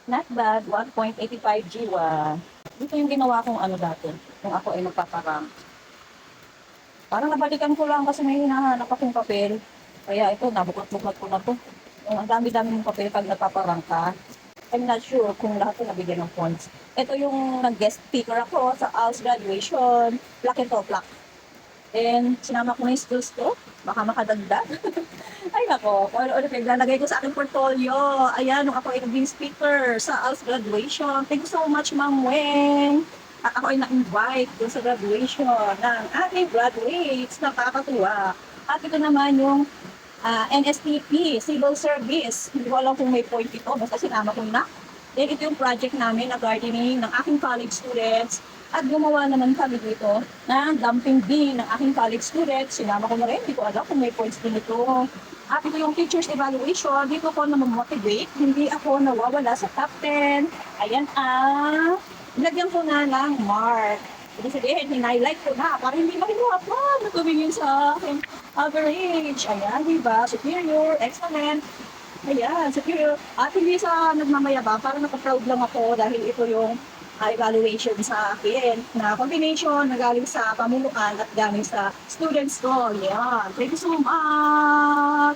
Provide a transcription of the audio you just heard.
Not bad, 1.85 GWh. Dito yung ginawa kong ano dati, kung ako ay magpaparang. Parang nabalikan ko lang kasi may hinahanap akong papel. Kaya ito, nabuklat-buklat ko na to. Ang dami-dami ng papel pag nagpaparang ka. I'm not sure kung lahat ko nabigyan ng points. Ito yung nag-guest speaker ako sa ALS graduation. Plaque ito, plaque. Then, sinama ko na yung skills ko. Baka makadagdag. Ay nako, kung ano-ano pinaglalagay ko sa aking portfolio. Ayan, nung ako ay naging speaker sa ALS graduation. Thank you so much, Ma'am Weng. At ako ay na-invite dun sa graduation ng ating graduates. Nakakatuwa. At ito naman yung NSTP, Civil Service. Hindi ko alam kung may point ito, basta sinama ko na. Then ito yung project namin na gardening ng aking college students. At gumawa naman kami dito ng dumping bin ng aking college students. Sinama ko na rin, hindi ko alam kung may points din ito. At ito yung teacher's evaluation. Dito ko na motivate. Hindi ako nawawala sa top 10. Ayan lagyan ko na lang mark. Ibig sabihin, hin-highlight ko na para hindi mahirapan na tumingin sa aking average. Ayan, diba? Superior, excellent. Ayan, superior. At hindi sa nagmamayabang, parang nakaproud lang ako dahil ito yung evaluation sa akin na combination na galing sa pamunuan at galing sa students ko. Ayan. Thank you so much!